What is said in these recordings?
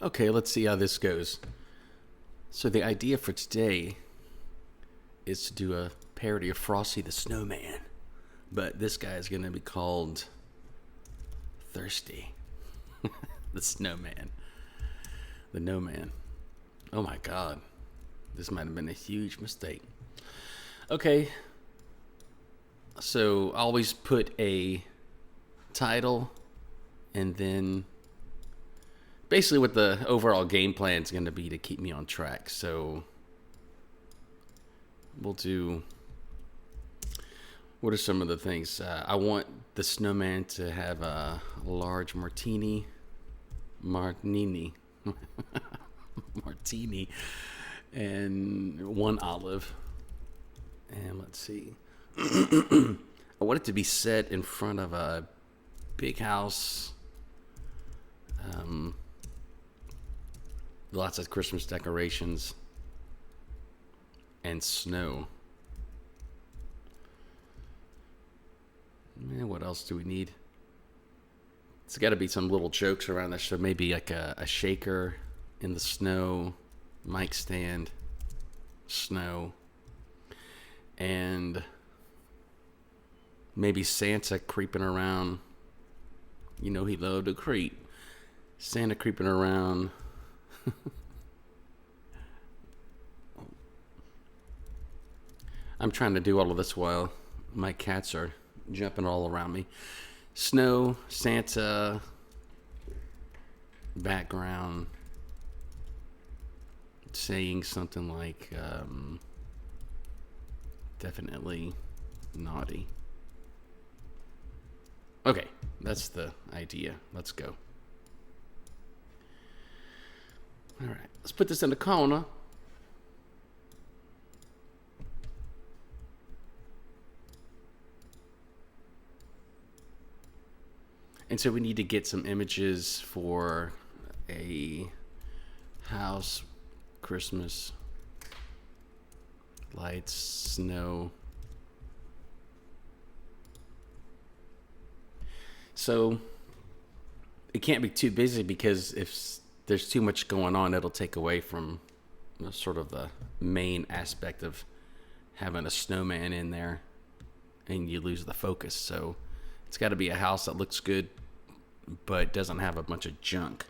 Okay, let's see how this goes. So the idea for today is to do a parody of Frosty the Snowman. But this guy is going to be called Thirsty. The Snowman. The No Man. Oh my god. This might have been a huge mistake. Okay. So always put a title and then basically what the overall game plan is going to be to keep me on track. So we'll do, what are some of the things? I want the Snowman to have a large martini, martini, and one olive. And let's see. I want it to be set in front of a big house. Lots of Christmas decorations and snow. Man, what else do we need? It's got to be some little jokes around this. So maybe like a shaker in the snow, mic stand, snow, and maybe Santa creeping around. You know he loved to creep. Santa creeping around. I'm trying to do all of this while my cats are jumping all around me. Snow, Santa, background, saying something like, definitely naughty. Okay, that's the idea. Let's go. All right, let's put this in the corner. And so we need to get some images for a house, Christmas, lights, snow. So it can't be too busy because if there's too much going on, it'll take away from sort of the main aspect of having a snowman in there and you lose the focus. So it's got to be a house that looks good but doesn't have a bunch of junk.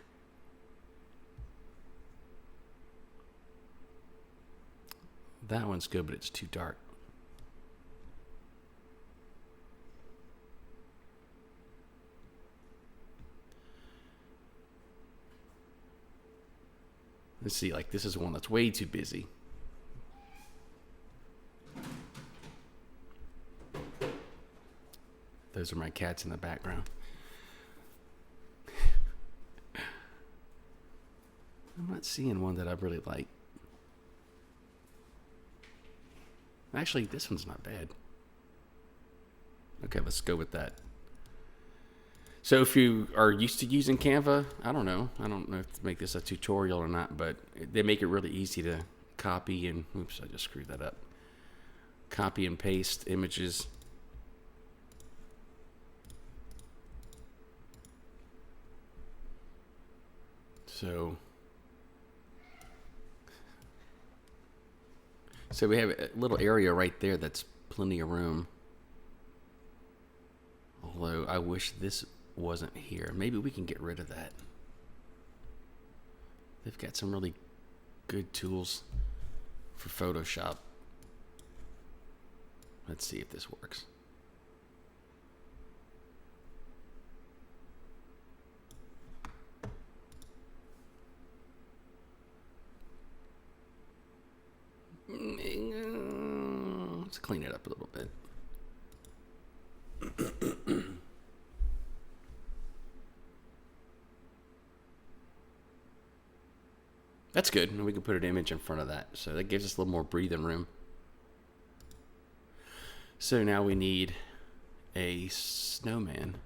That one's good, but it's too dark. Let's see, like this is one that's way too busy. Those are my cats in the background. I'm not seeing one that I really like. Actually, this one's not bad. Okay, let's go with that. So if you are used to using Canva, I don't know if to make this a tutorial or not, but they make it really easy to copy and, oops, I just screwed that up. Copy and paste images. So we have a little area right there that's plenty of room. Although I wish this wasn't here. Maybe we can get rid of that. They've got some really good tools for Photoshop. Let's see if this works. Let's clean it up a little bit. That's good. And we can put an image in front of that. So that gives us a little more breathing room. So now we need a snowman.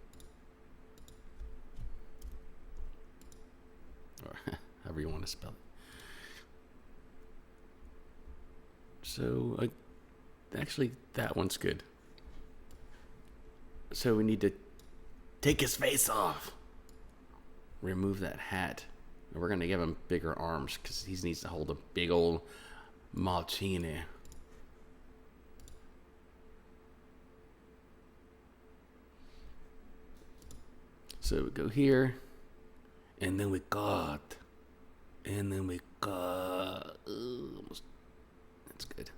Or however you want to spell it. So actually that one's good. So we need to take his face off. Remove that hat. And we're going to give him bigger arms because he needs to hold a big old martini. So we go here, and then we cut, and then we cut. That's good.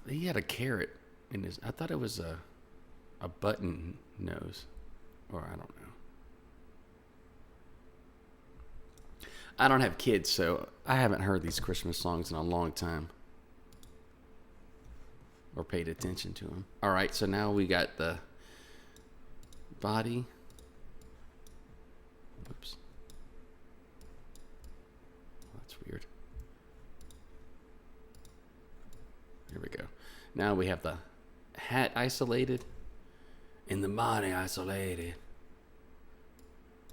He had a carrot in his. I thought it was a button nose, or I don't know. I don't have kids, so I haven't heard these Christmas songs in a long time, or paid attention to them. All right, so now we got the body. Whoops. Oh, that's weird. Here we go. Now we have the hat isolated and the body isolated.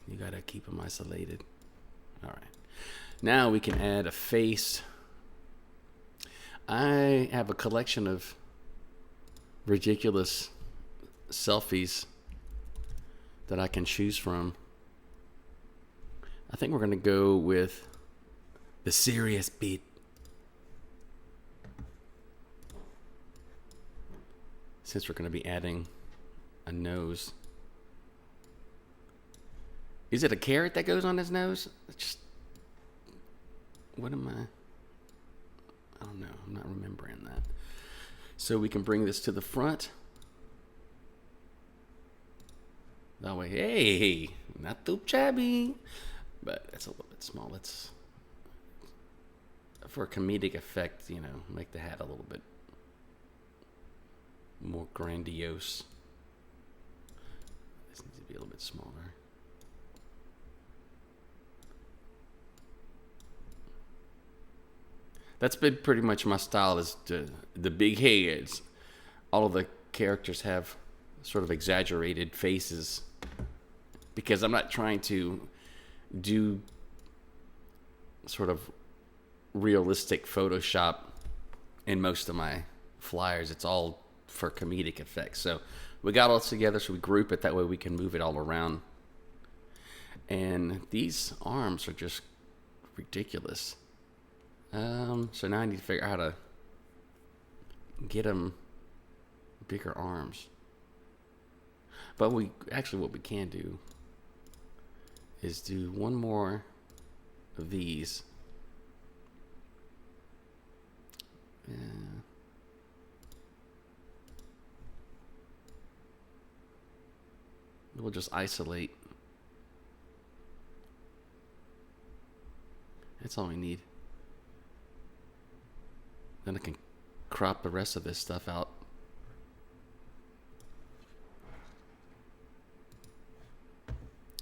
You gotta keep them isolated. All right. Now we can add a face. I have a collection of ridiculous selfies that I can choose from. I think we're going to go with the serious beat. Since we're going to be adding a nose. Is it a carrot that goes on his nose? It's just, what am I don't know. I'm not remembering that. So we can bring this to the front. That way, hey, not too shabby, but it's a little bit small. Let's, for a comedic effect, you know, make the hat a little bit more grandiose. This needs to be a little bit smaller. That's been pretty much my style, is the big heads. All of the characters have sort of exaggerated faces, because I'm not trying to do sort of realistic Photoshop in most of my flyers. It's all for comedic effects. So we got all together, so we group it. That way we can move it all around. And these arms are just ridiculous. So now I need to figure out how to get them bigger arms. But what we can do is do one more of these. We'll just isolate. That's all we need. Then I can crop the rest of this stuff out.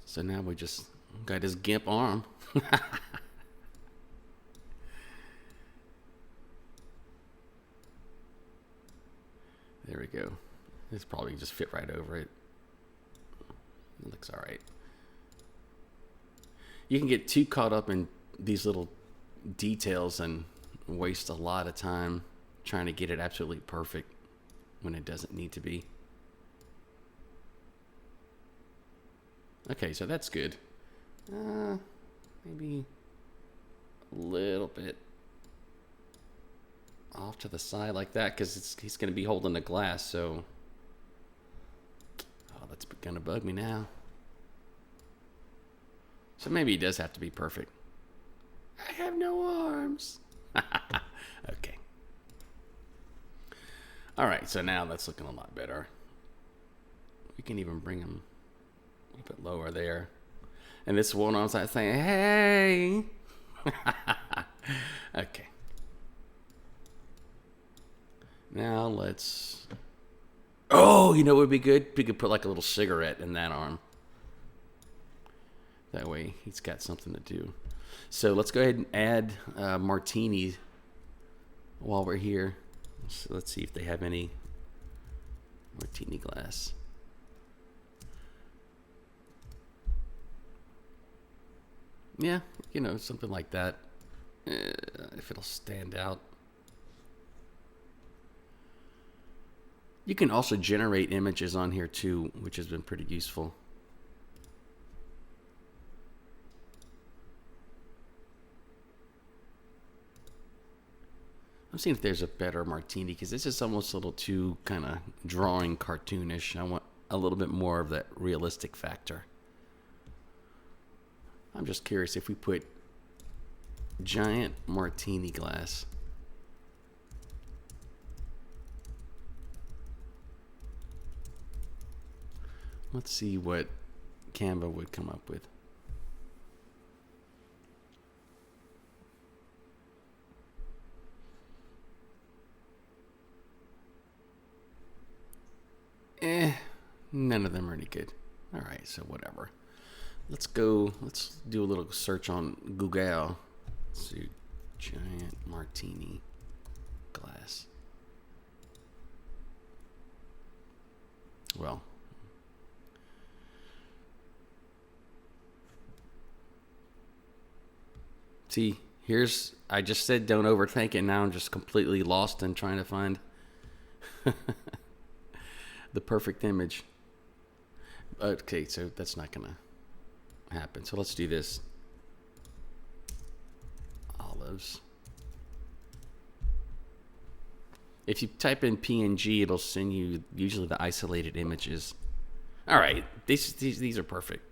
So now we just got this gimp arm. There we go. This probably just fit right over it. It looks all right. You can get too caught up in these little details and waste a lot of time trying to get it absolutely perfect when it doesn't need to be. Okay, so that's good. Maybe a little bit off to the side like that, because he's going to be holding the glass, so... Oh, that's going to bug me now. So maybe he does have to be perfect. I have no arms. Okay. All right, so now that's looking a lot better. We can even bring him a little bit lower there. And this one on side saying, hey. Okay. Now let's... Oh, you know what would be good? We could put like a little cigarette in that arm. That way he's got something to do. So let's go ahead and add martini while we're here. So let's see if they have any martini glass. Yeah, you know, something like that. If it'll stand out. You can also generate images on here too, which has been pretty useful. I'm seeing if there's a better martini, because this is almost a little too kind of drawing cartoonish. I want a little bit more of that realistic factor. I'm just curious if we put giant martini glass. Let's see what Canva would come up with. None of them are any good. All right, so whatever. Let's do a little search on Google. Let's see, giant martini glass. Well, see, I just said don't overthink it. Now I'm just completely lost in trying to find the perfect image. Okay, so that's not gonna happen. So let's do this. Olives. If you type in PNG, it'll send you usually the isolated images. All right, these are perfect.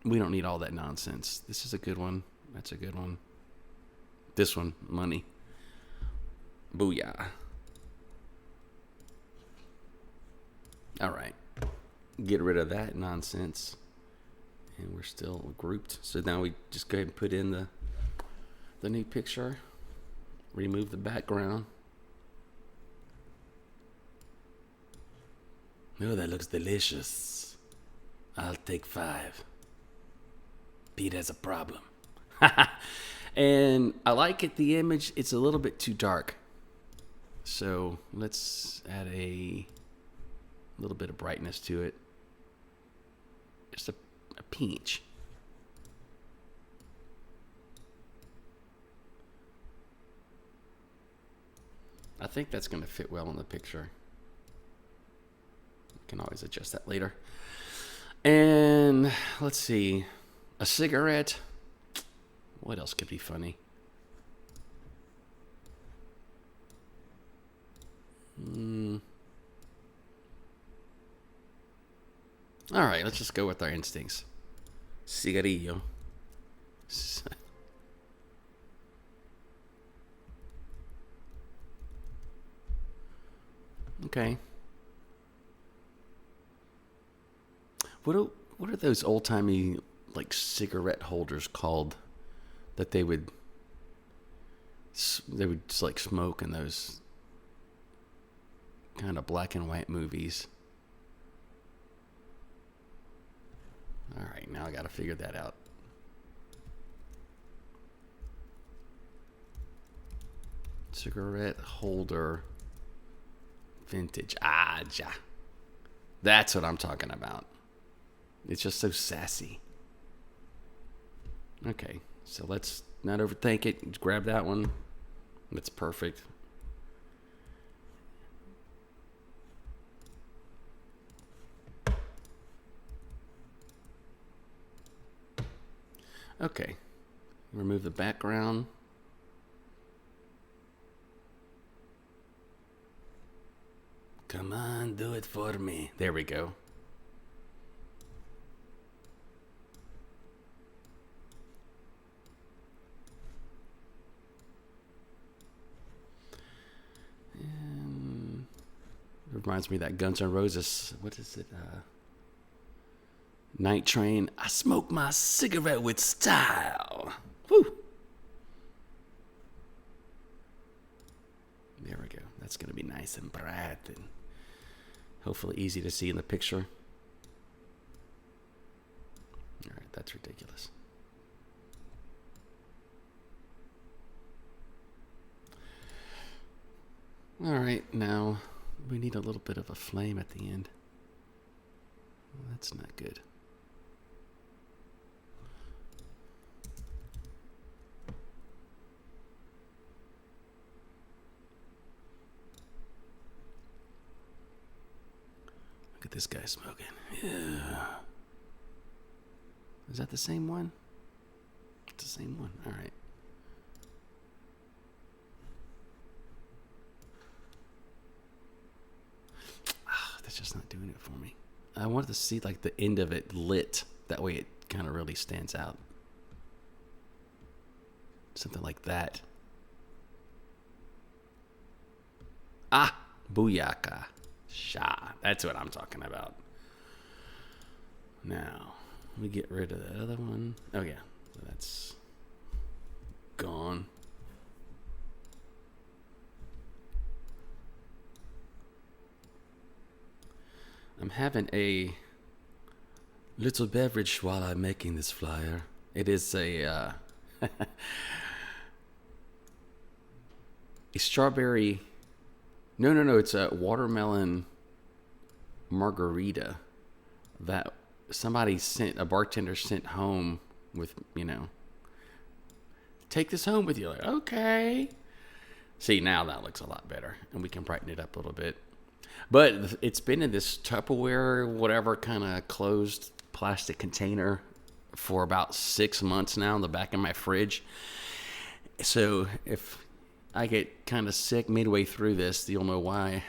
We don't need all that nonsense. This is a good one. That's a good one. This one, money. Booyah. All right. Get rid of that nonsense. And we're still grouped. So now we just go ahead and put in the new picture. Remove the background. Oh, that looks delicious. I'll take 5. Pete has a problem. And I like it, the image. It's a little bit too dark. So let's add a little bit of brightness to it. Just a pinch. I think that's going to fit well in the picture. You can always adjust that later. And let's see. A cigarette. What else could be funny? All right, let's just go with our instincts. Cigarillo. Okay. What are those old-timey like cigarette holders called that they would just like smoke in those kind of black and white movies? All right, now I got to figure that out. Cigarette holder vintage. Ja. That's what I'm talking about. It's just so sassy. Okay, so let's not overthink it. Just grab that one. That's perfect. Okay, remove the background. Come on, do it for me. There we go. And it reminds me of that Guns N' Roses. What is it? Night Train. I smoke my cigarette with style. Whew. There we go. That's going to be nice and bright and hopefully easy to see in the picture. All right, that's ridiculous. All right, now we need a little bit of a flame at the end. Well, that's not good. Look at this guy smoking. Yeah. Is that the same one? It's the same one. All right. I wanted to see like the end of it lit. That way it kind of really stands out. Something like that. Ah, booyaka. Sha. That's what I'm talking about. Now, we get rid of the other one. Oh, yeah. That's gone. I'm having a little beverage while I'm making this flyer. It is a a strawberry. No. It's a watermelon margarita that a bartender sent home with, take this home with you. Like, okay. See, now that looks a lot better, and we can brighten it up a little bit. But it's been in this Tupperware, whatever kind of closed plastic container for about 6 months now in the back of my fridge. So if I get kind of sick midway through this, you'll know why.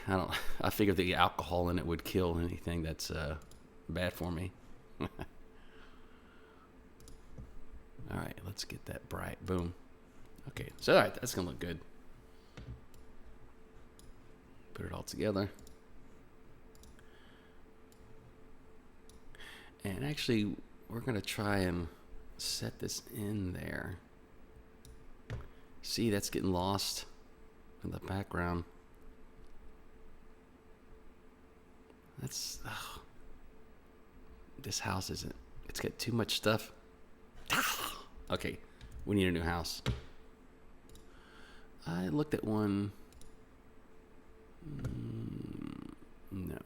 I figured the alcohol in it would kill anything that's bad for me. All right, let's get that bright. Boom. Okay, so all right, that's gonna look good. Put it all together. And actually, we're gonna try and set this in there. See, that's getting lost in the background. This house isn't, it's got too much stuff. Okay, we need a new house. I looked at one. No.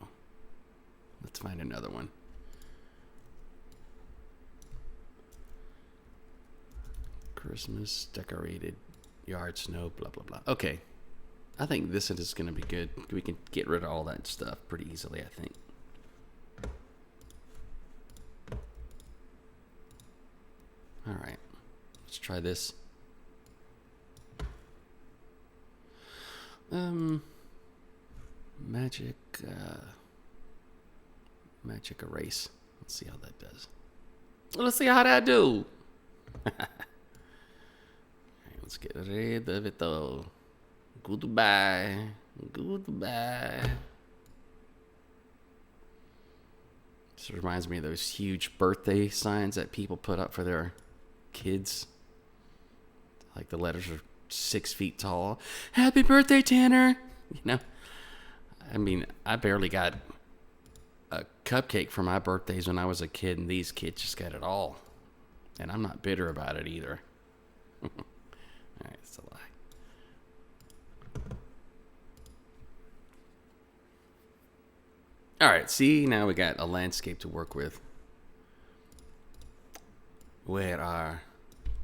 Let's find another one. Christmas decorated yard, snow, blah, blah, blah. Okay. I think this is going to be good. We can get rid of all that stuff pretty easily, I think. All right. Let's try this. Magic erase. Let's see how that does. Let's see how that do. Let's get rid of it though. Goodbye. This reminds me of those huge birthday signs that people put up for their kids. Like the letters are 6 feet tall. Happy birthday, Tanner. I mean, I barely got a cupcake for my birthdays when I was a kid, and these kids just got it all. And I'm not bitter about it either. All right, it's a lie. All right, see, now we got a landscape to work with. Where our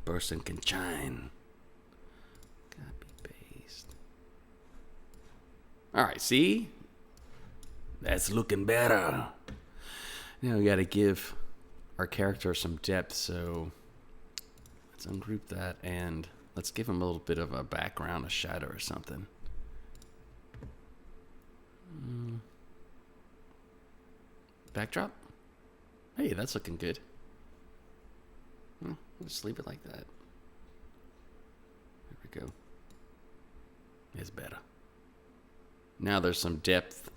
person can shine. Copy, paste. All right, see? That's looking better. Now we got to give our character some depth, so let's ungroup that and let's give him a little bit of a background, a shadow or something. Backdrop? Hey, that's looking good. Well, we'll just leave it like that. There we go. It's better. Now there's some depth.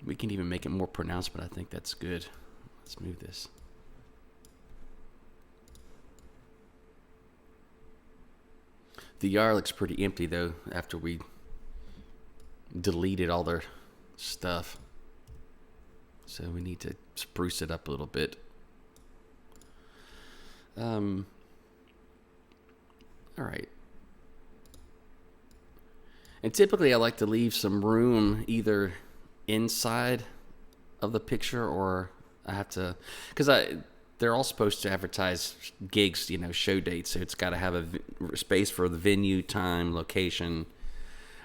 We can even make it more pronounced, but I think that's good. Let's move this. The yard looks pretty empty though after we deleted all their stuff. So we need to spruce it up a little bit. All right. And typically I like to leave some room either inside of the picture or I have to, because they're all supposed to advertise gigs, show dates. So it's got to have a space for the venue, time, location,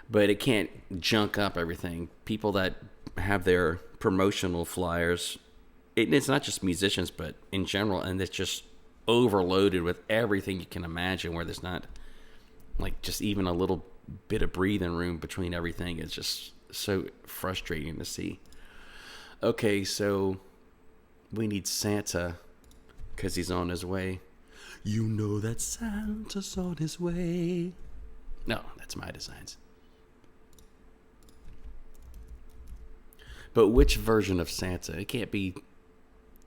but it can't junk up everything. People that have their promotional flyers, it's not just musicians, but in general, and it's just overloaded with everything you can imagine where there's not like just even a little bit of breathing room between everything. It's just so frustrating to see. Okay, so we need Santa because he's on his way. You know that Santa's on his way. No, that's my designs. But which version of Santa? It can't be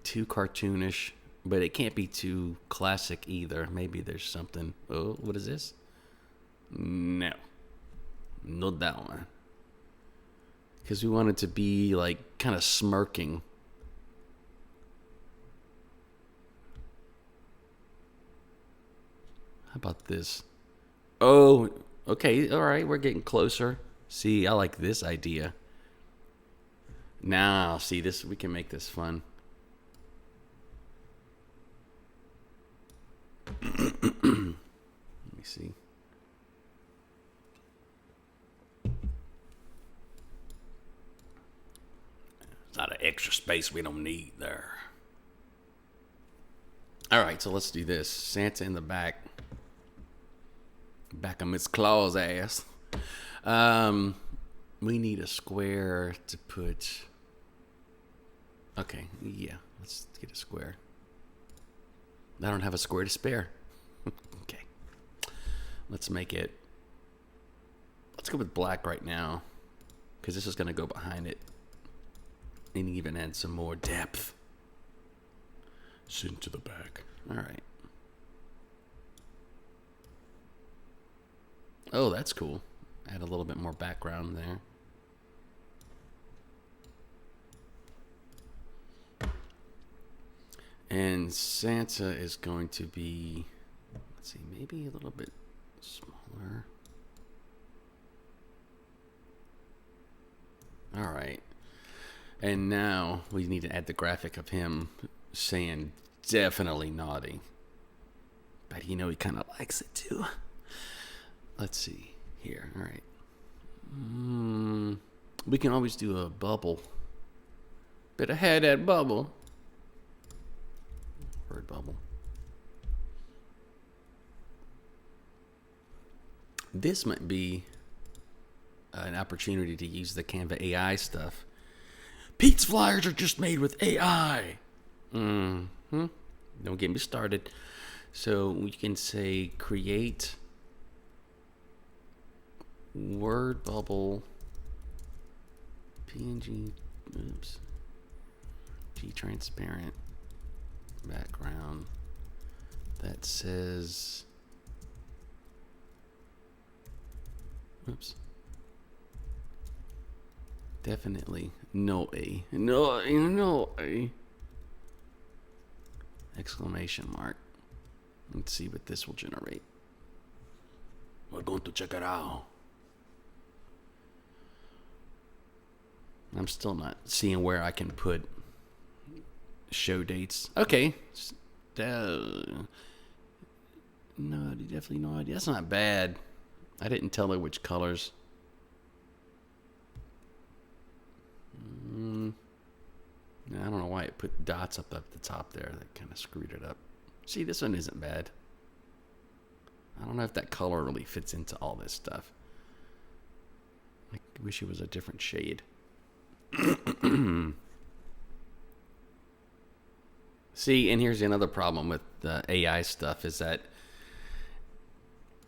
too cartoonish, but it can't be too classic either. Maybe there's something. Oh, what is this? No. Not that one. Because we want it to be like kind of smirking. How about this? Oh, okay. All right. We're getting closer. See, I like this idea. Now, see this. We can make this fun. Let me see. It's a lot of extra space we don't need there. All right, so let's do this. Santa in the back. Back of Miss Claus' ass. We need a square to put. Okay, yeah, let's get a square. I don't have a square to spare. Okay, let's make it. Let's go with black right now, because this is going to go behind it, and even add some more depth. Send to the back. All right. Oh, that's cool. Add a little bit more background there. And Santa is going to be, let's see, maybe a little bit smaller. All right. And now we need to add the graphic of him saying definitely naughty. But he kind of likes it too. Let's see here. All right. We can always do a bubble. Better have that bubble. Word bubble. This might be an opportunity to use the Canva AI stuff. Pete's flyers are just made with AI. Don't get me started. So we can say create word bubble PNG G transparent background that says definitely no a exclamation mark. Let's see what this will generate. We're going to check it out. I'm still not seeing where I can put show dates. Okay. No, definitely no idea. That's not bad. I didn't tell her which colors. I don't know why it put dots up at the top there. That kind of screwed it up. See, this one isn't bad. I don't know if that color really fits into all this stuff. I wish it was a different shade. See, and here's another problem with the AI stuff is that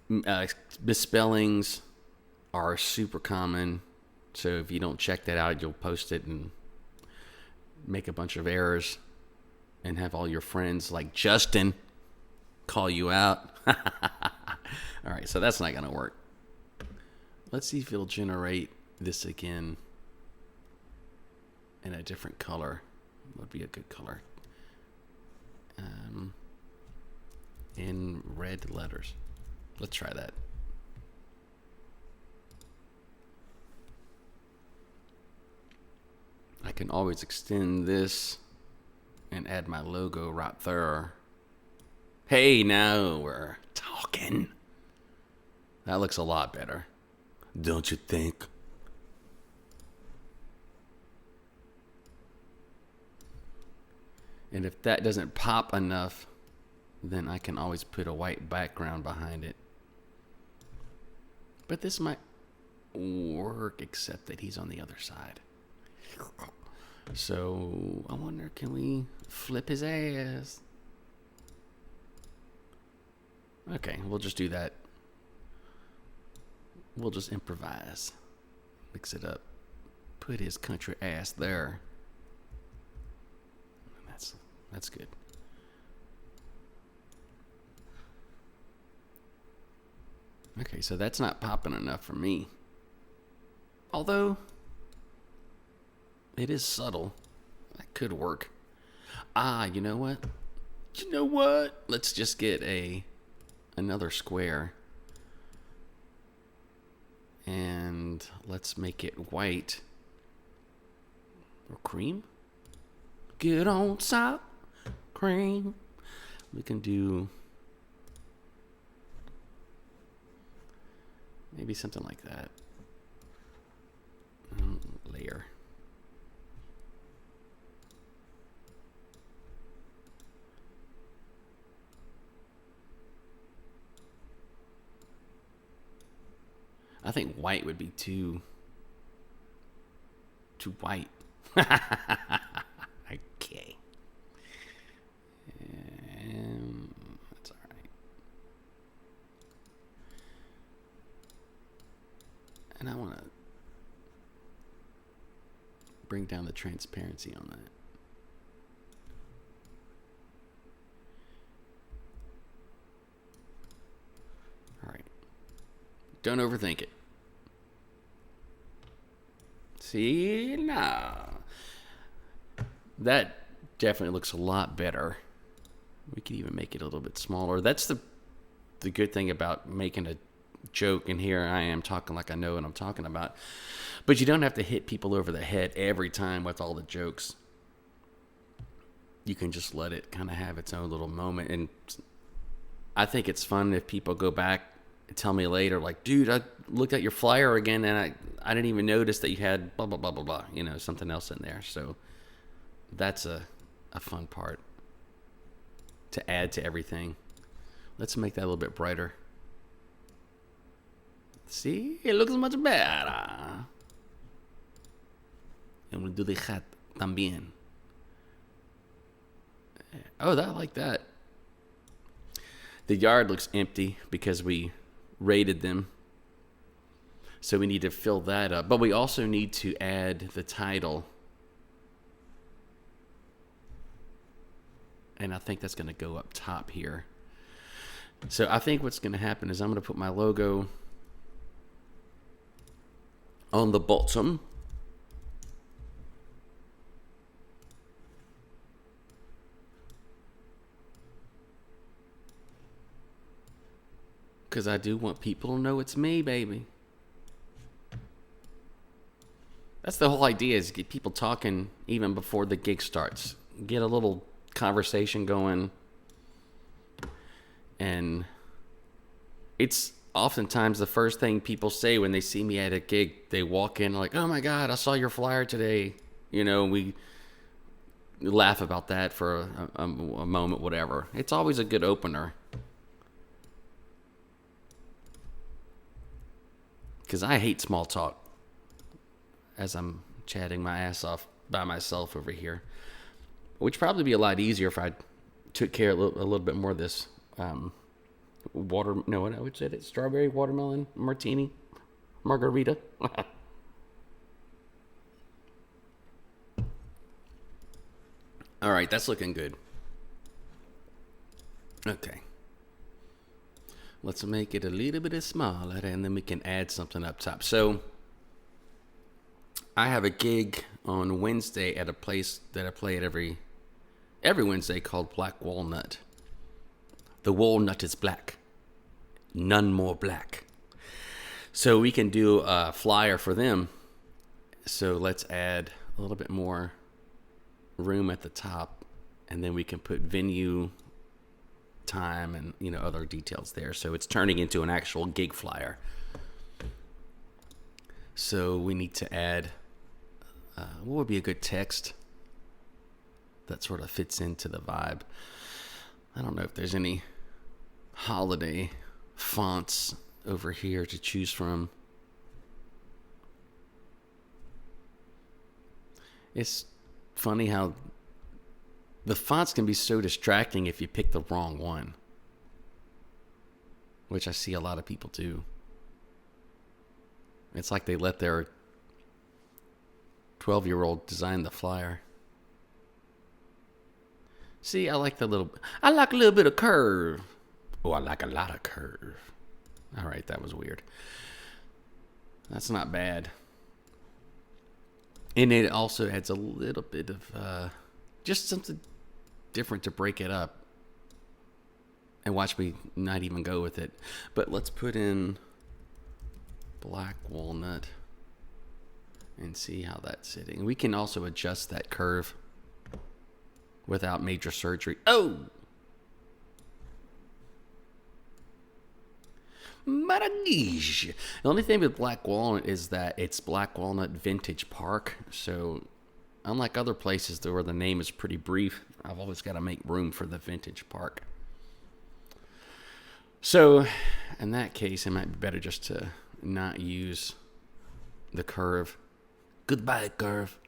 misspellings are super common. So if you don't check that out, you'll post it and make a bunch of errors and have all your friends like Justin call you out. All right, so that's not going to work. Let's see if it'll generate this again in a different color. Would be a good color. In red letters. Let's try that. I can always extend this and add my logo right there. Hey, now we're talking. That looks a lot better. Don't you think? And if that doesn't pop enough, then I can always put a white background behind it. But this might... work, except that he's on the other side. So I wonder, can we flip his ass? Okay, we'll just do that. We'll just improvise. Mix it up. Put his country ass there. That's good. Okay, so that's not popping enough for me. Although it is subtle. That could work. You know what? Let's just get another square. And let's make it white. Or cream? Get on top. Cream. We can do maybe something like that. Layer. I think white would be too white. Okay. That's all right. And I want to bring down the transparency on that. All right. Don't overthink it. See, now that definitely looks a lot better. We could even make it a little bit smaller. That's the good thing about making a joke, and here I am talking like I know what I'm talking about. But you don't have to hit people over the head every time with all the jokes. You can just let it kind of have its own little moment. And I think it's fun if people go back and tell me later, like, dude, I looked at your flyer again and I didn't even notice that you had blah, blah, blah, blah, blah, something else in there. So that's a fun part to add to everything. Let's make that a little bit brighter. See, it looks much better. And we'll do the hat también. Oh, I like that. The yard looks empty because we rated them. So we need to fill that up. But we also need to add the title. And I think that's going to go up top here. So I think what's going to happen is I'm going to put my logo on the bottom. Because I do want people to know it's me, baby. That's the whole idea, is get people talking even before the gig starts. Get a little conversation going. And it's oftentimes the first thing people say when they see me at a gig. They walk in like, oh my God, I saw your flyer today. We laugh about that for a moment, whatever. It's always a good opener. Because I hate small talk as I'm chatting my ass off by myself over here. Which would probably be a lot easier if I took care of a little bit more of this what I would say it, strawberry watermelon martini margarita. All right, that's looking good. Okay. Let's make it a little bit smaller, and then we can add something up top. So I have a gig on Wednesday at a place that I play at every Wednesday called Black Walnut. The walnut is black. None more black. So we can do a flyer for them. So let's add a little bit more room at the top, and then we can put venue, time, and other details there. So it's turning into an actual gig flyer. So we need to add what would be a good text that sort of fits into the vibe. I don't know if there's any holiday fonts over here to choose from. It's funny how the fonts can be so distracting if you pick the wrong one, which I see a lot of people do. It's like they let their 12-year-old design the flyer. See, I like a little bit of curve. Oh, I like a lot of curve. All right, that was weird. That's not bad. And it also adds a little bit of just something different to break it up. And watch me not even go with it. But let's put in black walnut and see how that's sitting. We can also adjust that curve without major surgery. Oh! Maraguish. The only thing with black walnut is that it's Black Walnut Vintage Park. So, unlike other places where the name is pretty brief, I've always got to make room for the Vintage Park. So, in that case, it might be better just to not use the curve. Goodbye, curve.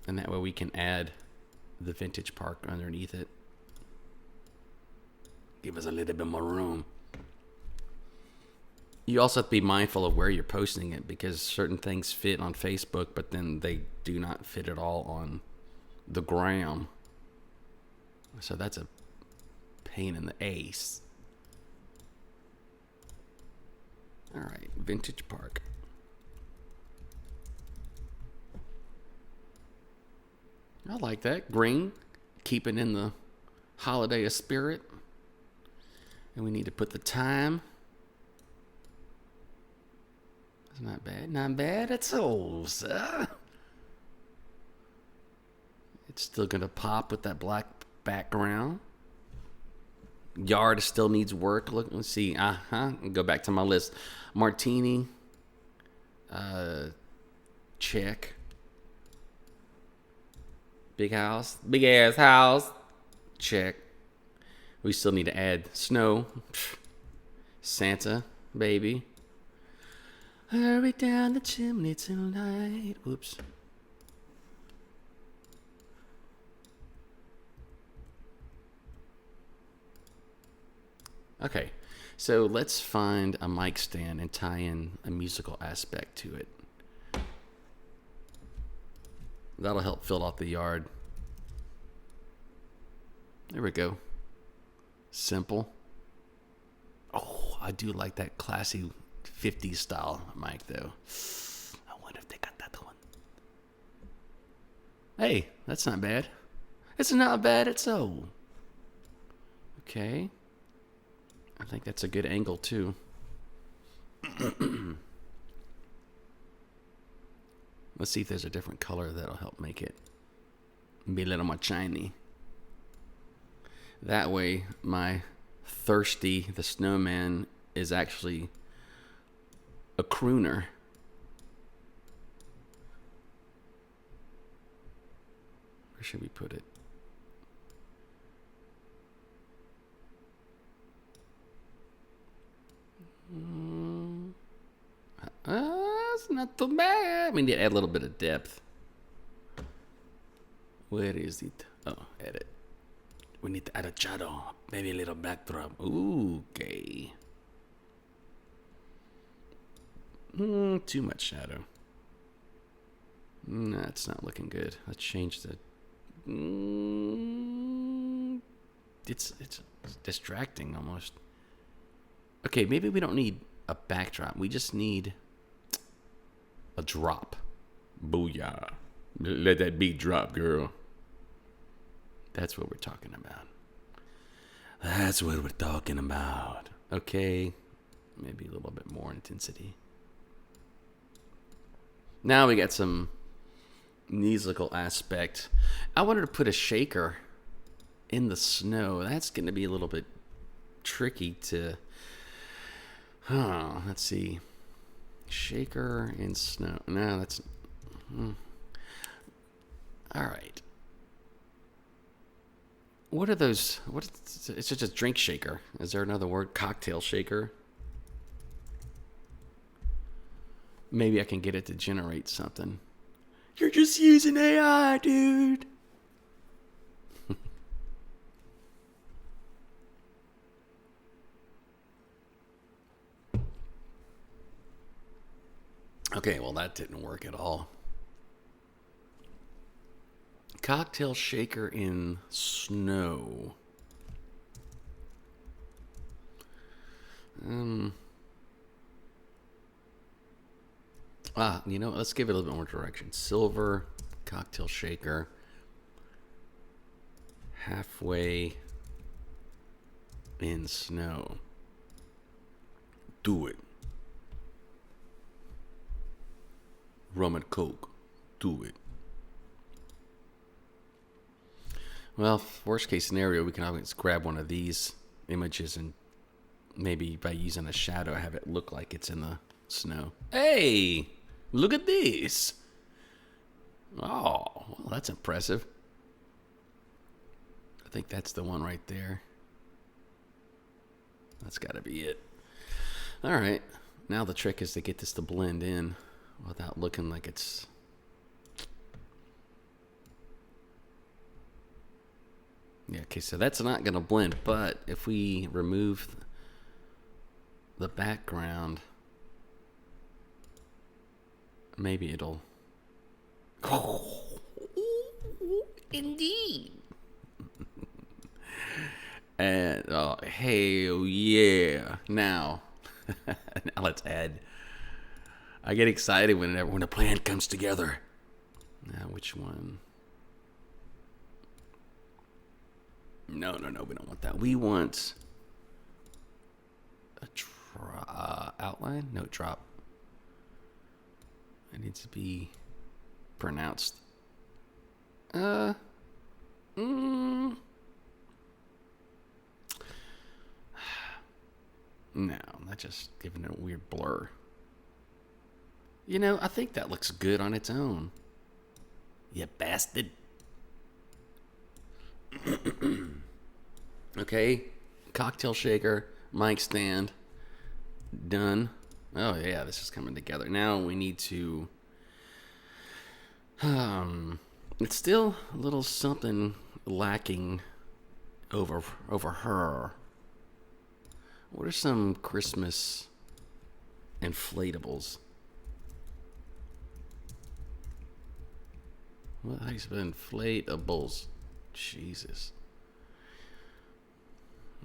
And that way we can add the Vintage Park underneath it. Give us a little bit more room. You also have to be mindful of where you're posting it, because certain things fit on Facebook, but then they do not fit at all on the gram. So that's a pain in the ace. All right, Vintage Park. I like that. Green, keeping in the holiday spirit. And we need to put the time. It's not bad. Not bad at all, sir. It's still going to pop with that black background. Yard still needs work. Look, let's see. Go back to my list. Martini. Check. Big house. Big ass house. Check. We still need to add snow. Santa, baby. Hurry down the chimney tonight. Whoops. Okay, so let's find a mic stand and tie in a musical aspect to it. That'll help fill out the yard. There we go. Simple. Oh, I do like that classy 50s style mic, though. I wonder if they got that one. Hey, that's not bad. It's not bad at all. Okay. I think that's a good angle, too. Let's see if there's a different color that'll help make it be a little more shiny. That way, my Thirsty, the Snowman, is actually a crooner. Where should we put it? It's not too bad. We need to add a little bit of depth. Where is it? Oh, edit. We need to add a shadow. Maybe a little backdrop. Ooh, okay. Too much shadow. No, it's not looking good. Let's change the... It's distracting almost. Okay, maybe we don't need a backdrop. We just need a drop. Booyah. Let that beat drop, girl. That's what we're talking about. That's what we're talking about. Okay. Maybe a little bit more intensity. Now we got some musical aspect. I wanted to put a shaker in the snow. That's going to be a little bit tricky to... let's see. Shaker in snow. No, that's... All right. What are those? It's just a drink shaker. Is there another word? Cocktail shaker? Maybe I can get it to generate something. You're just using AI, dude. Okay, well, that didn't work at all. Cocktail shaker in snow. You know, let's give it a little bit more direction. Silver cocktail shaker. Halfway in snow. Do it. Rum and Coke. Do it. Well, worst case scenario, we can always grab one of these images and maybe by using a shadow, have it look like it's in the snow. Hey, look at this. Oh, well, that's impressive. I think that's the one right there. That's got to be it. All right. Now the trick is to get this to blend in without looking like it's... Yeah, okay, so that's not going to blend, but if we remove the background, maybe it'll... Oh, indeed. And, oh, hell yeah. Now let's add... I get excited when a plan comes together. Now, which one? No, we don't want that. We want a outline? No, drop. It needs to be pronounced. No, that's just giving it a weird blur. You know, I think that looks good on its own. You bastard. Okay, cocktail shaker, mic stand, done. Oh yeah, this is coming together. Now we need to... it's still a little something lacking over her. What are some Christmas inflatables? What types of inflatables? Jesus.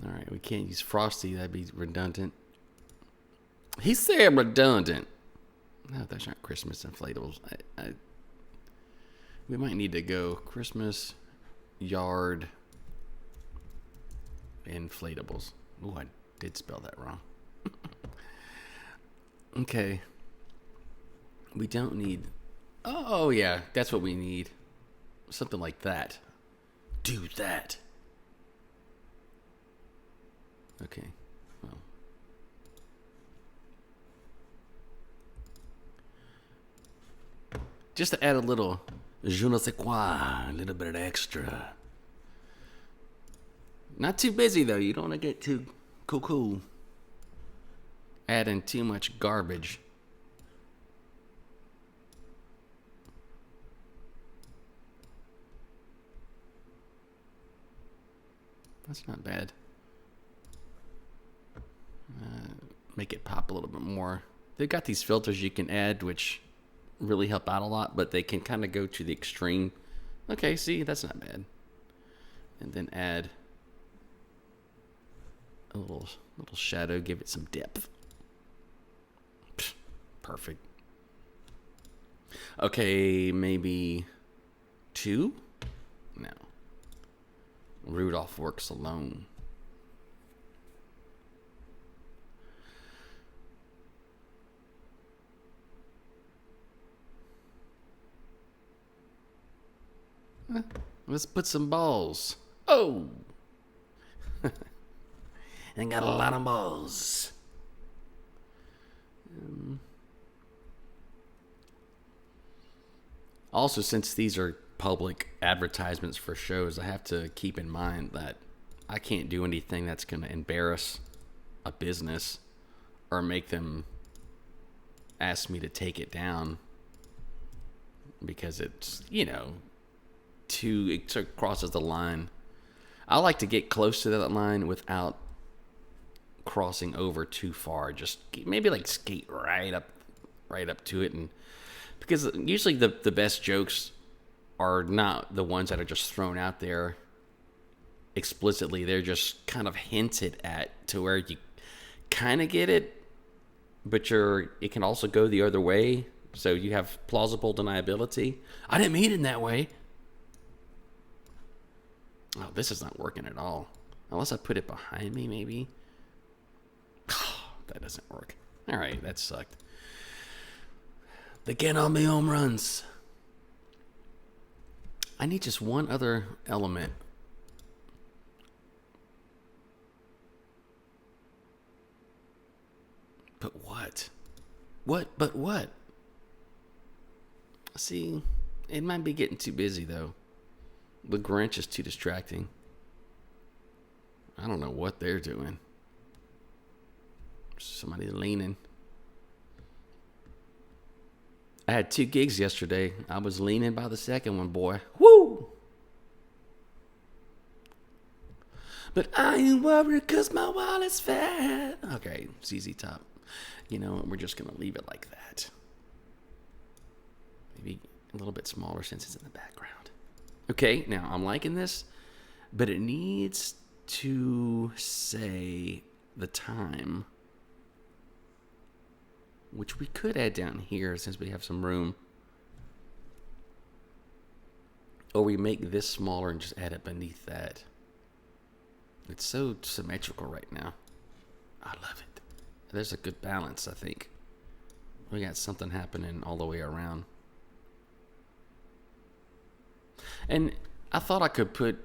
All right, we can't use Frosty. That'd be redundant. He said redundant. No, those aren't Christmas inflatables. We might need to go Christmas yard inflatables. Oh, I did spell that wrong. Okay. We don't need... Oh, yeah, that's what we need. Something like that. Do that. Okay. Well. Just to add a little je ne sais quoi, a little bit of extra. Not too busy, though. You don't want to get too cool. Adding too much garbage. That's not bad. Make it pop a little bit more. They've got these filters you can add, which really help out a lot, but they can kind of go to the extreme. Okay, see, that's not bad. And then add a little shadow, give it some depth. Pfft, perfect. Okay, maybe 2? No. Rudolph works alone. Let's put some balls. Oh! And got a lot of balls. Also, since these are public advertisements for shows, I have to keep in mind that I can't do anything that's going to embarrass a business or make them ask me to take it down because it's, it sort of crosses the line. I like to get close to that line without crossing over too far. Just maybe like skate right up to it, and because usually the best jokes are not the ones that are just thrown out there explicitly. They're just kind of hinted at to where you kind of get it, but it can also go the other way. So you have plausible deniability. I didn't mean it in that way. Oh, this is not working at all. Unless I put it behind me, maybe. That doesn't work. All right, that sucked. They get on me home runs. I need just one other element. But what? But what? See, it might be getting too busy, though. The Grinch is too distracting. I don't know what they're doing. Somebody's leaning. I had 2 gigs yesterday. I was leaning by the second one, boy. Woo! But I ain't worried because my wallet's fat. Okay, ZZ Top. You know what? We're just going to leave it like that. Maybe a little bit smaller since it's in the background. Okay, now I'm liking this, but it needs to say the time, which we could add down here since we have some room. Or we make this smaller and just add it beneath that. It's so symmetrical right now. I love it. There's a good balance, I think. We got something happening all the way around. And I thought I could put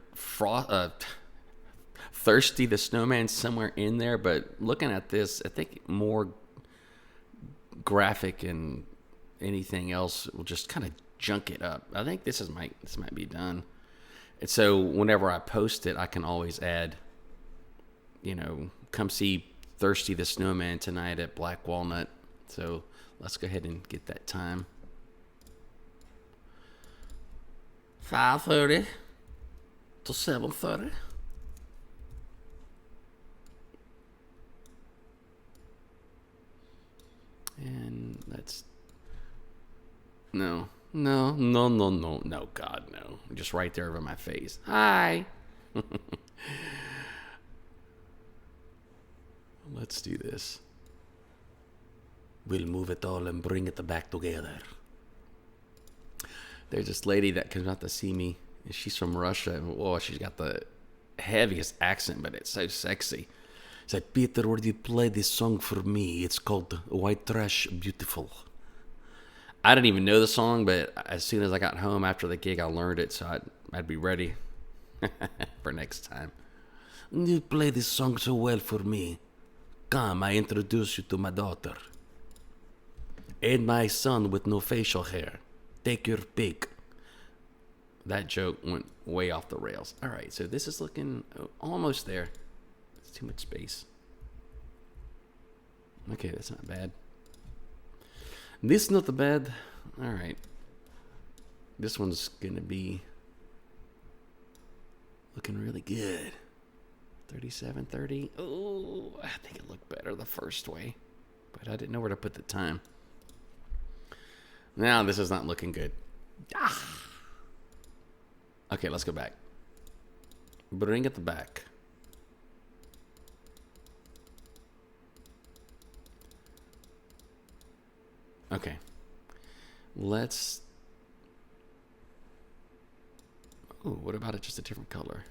Thirsty the Snowman somewhere in there, but looking at this, I think more graphic and anything else will just kind of junk it up. I think this might be done. And so whenever I post it, I can always add, come see Thirsty the Snowman tonight at Black Walnut. So let's go ahead and get that time. 5:30 to 7:30. And that's no, God, no. Just right there over my face. Hi. Let's do this. We'll move it all and bring it back together. There's this lady that comes out to see me, and she's from Russia. And she's got the heaviest accent, but it's so sexy. It's like, Peter, would you play this song for me? It's called White Trash Beautiful. I didn't even know the song, but as soon as I got home after the gig, I learned it, so I'd be ready for next time. You play this song so well for me. Come, I introduce you to my daughter. And my son with no facial hair. Take your pick. That joke went way off the rails. All right, so this is looking almost there. It's too much space. Okay, that's not bad. This is not bad. All right. This one's going to be looking really good. 37:30. Oh, I think it looked better the first way, but I didn't know where to put the time. Now this is not looking good. Okay, let's go back. Bring it back. Okay. Let's... Oh, what about it just a different color?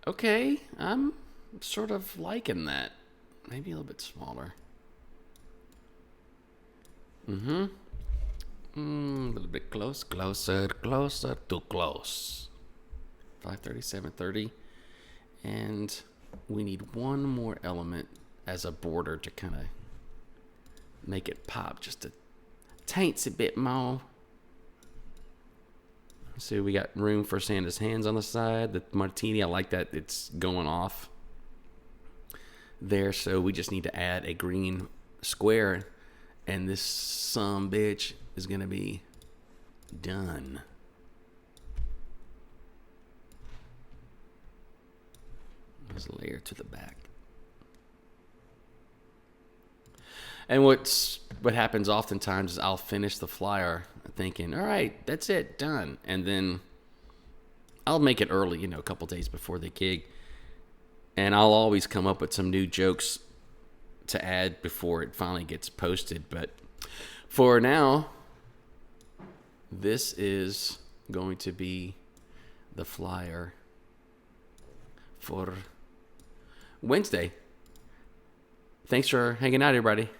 Okay, I'm sort of liking that. Maybe a little bit smaller. A little bit closer to close. 5:30, 7:30. And we need one more element as a border to kind of make it pop just a teensy bit more. So we got room for Santa's hands on the side. The martini, I like that it's going off. there. So we just need to add a green square, and this some bitch is going to be done. There's a layer to the back. And what happens oftentimes is I'll finish the flyer thinking, all right, that's it, done. And then I'll make it early, a couple days before the gig. And I'll always come up with some new jokes to add before it finally gets posted. But for now, this is going to be the flyer for Wednesday. Thanks for hanging out, everybody.